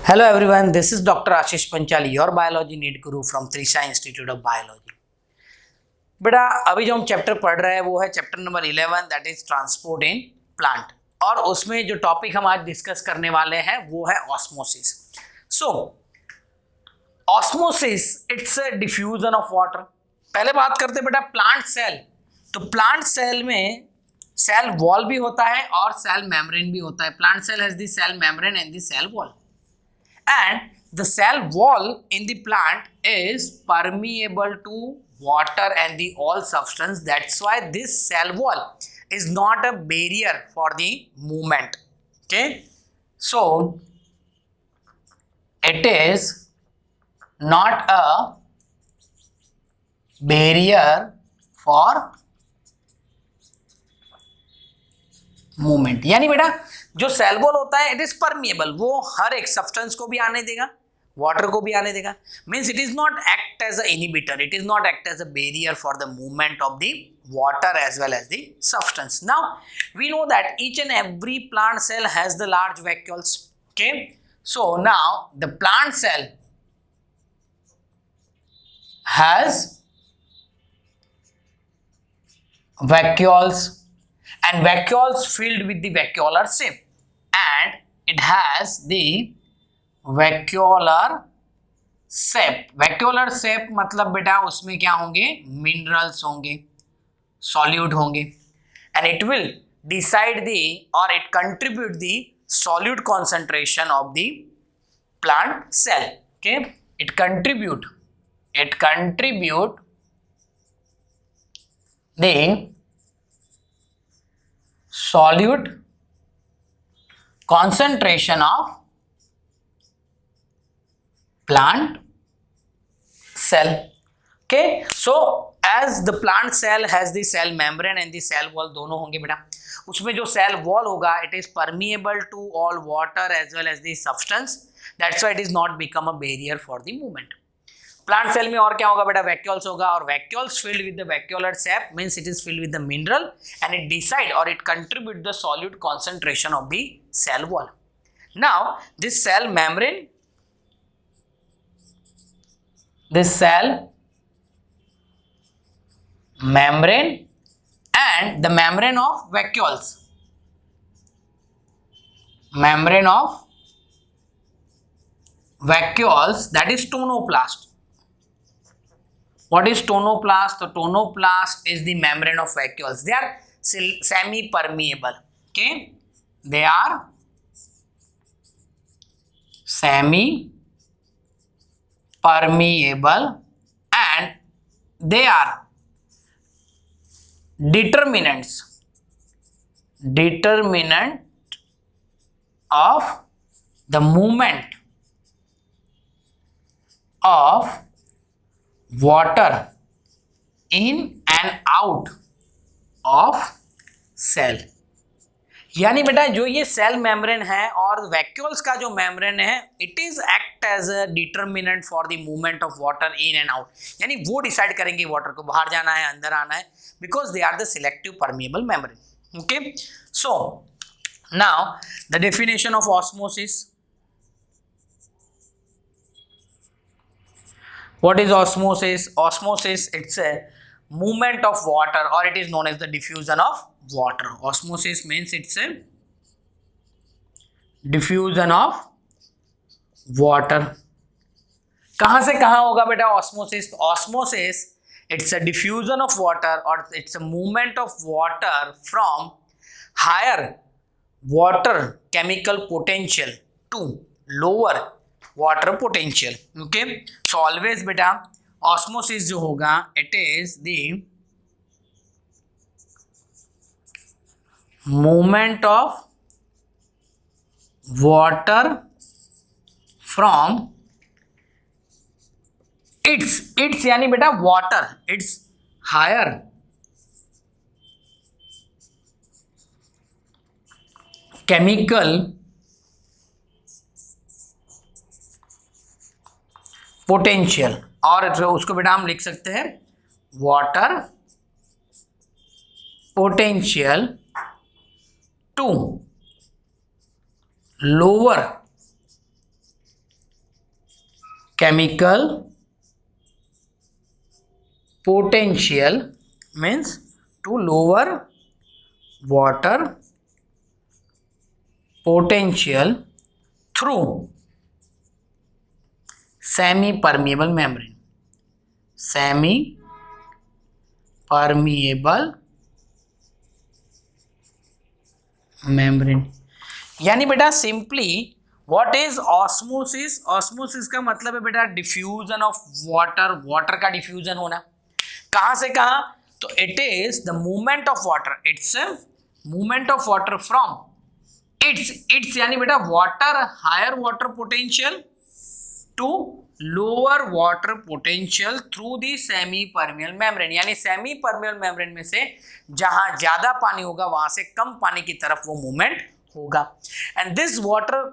Hello everyone, this is Dr. Ashish Panchali, your biology need guru from Trisha Institute of Biology. बेटा अभी जो हम chapter पढ़ रहे हैं वो है chapter number 11 that is transport in plant और उसमें जो टॉपिक हम आज डिस्कस करने वाले हैं वो है osmosis. So osmosis it's a diffusion of water. पहले बात करते हैं बेटा प्लांट सेल. तो प्लांट सेल में सेल वॉल भी होता है और सेल मेम्ब्रेन भी होता है. Plant cell has the cell membrane and the cell wall. And the cell wall in the plant is permeable to water and the all substance. That's why this cell wall is not a barrier for the movement. Okay, so it is not a barrier for movement. यानी बेटा जो cell wall होता है it is permeable, वो हर एक substance को भी आने देगा, वाटर को भी आने देगा. Means it is not act as a inhibitor, it is not act as a barrier for the movement of the water as well as the substance. Now we know that each and every plant cell has the large vacuoles. Okay, so now the plant cell has vacuoles and vacuoles filled with the vacuolar shape, and it has the vacuolar shape. vacuolar shape मतलब बेटा उसमें क्या होंगे, minerals होंगे, solute होंगे, and it will decide the or it contribute the solute concentration of the plant cell. Okay, it contribute the solute concentration of plant cell. Okay, so as the plant cell has the cell membrane and the cell wall, दोनों होंगे बेटा. उसमें जो cell wall होगा it is permeable to all water as well as the substance. That's why it is not become a barrier for the movement. Plant cell में और क्या होगा बेटा, वैक्यूल्स होगा, और vacuoles filled with the vacuolar sap means it is filled with the mineral and it decide और it contribute the solute concentration of the cell wall. Now this cell membrane and the membrane of vacuoles that is tonoplast. What is tonoplast? The tonoplast is the membrane of vacuoles. They are semi-permeable. Okay, they are semi-permeable and they are determinant of the movement of water in and out of cell. यानी बेटा जो ये cell membrane है और vacuoles का जो membrane है it is act as a determinant for the movement of water in and out. यानी वो डिसाइड करेंगे वाटर को बाहर जाना है अंदर आना है, because they are the selective permeable membrane. Okay, so now the definition of osmosis. What is osmosis? Osmosis, it's a movement of water or it is known as the diffusion of water. Osmosis means it's a diffusion of water. कहाँ से कहाँ होगा बेटा osmosis? Osmosis, it's a diffusion of water or it's a movement of water from higher water chemical potential to lower water potential. Okay, so always बेटा osmosis जो होगा it is the movement of water from its यानी बेटा water its higher chemical potential, और उसको बेटा हम लिख सकते हैं water potential to lower chemical potential means to lower water potential through semi permeable membrane. semi permeable membrane यानी बेटा simply what is osmosis? Osmosis का मतलब है बेटा डिफ्यूजन ऑफ वाटर, वाटर का डिफ्यूजन होना। कहां से कहां? तो it is the movement of water, its movement of water from its यानी बेटा water, higher water potential to lower water potential through the semi permeable membrane. यानी सेमी परमियल मेम्ब्रेन में से जहां ज्यादा पानी होगा वहां से कम पानी की तरफ वो मूवमेंट होगा। एंड दिस वाटर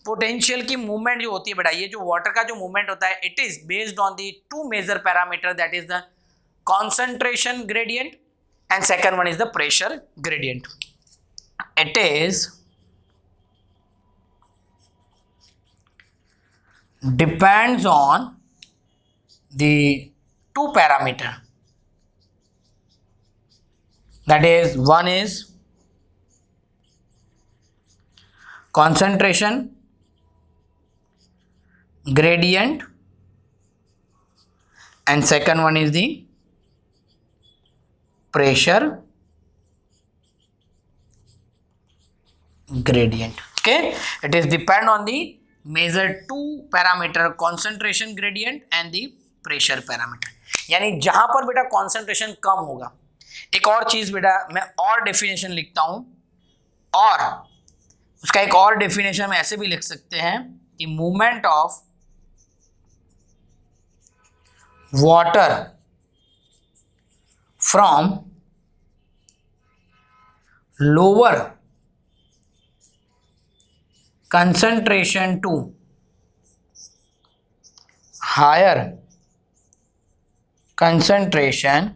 पोटेंशियल की मूवमेंट जो होती है बेटा, ये जो वाटर का जो मूवमेंट होता है, it is based on the two major parameter, that is the concentration gradient and second one is the pressure gradient. It is depends on the two parameter, that is one is concentration gradient and second one is the pressure gradient. Okay, it is depend on the measure two parameter, concentration gradient and the pressure parameter. यानी जहां पर बेटा concentration कम होगा, एक और चीज बेटा मैं और डेफिनेशन लिखता हूं, और उसका एक और डेफिनेशन में ऐसे भी लिख सकते हैं कि movement of water from lower concentration to higher concentration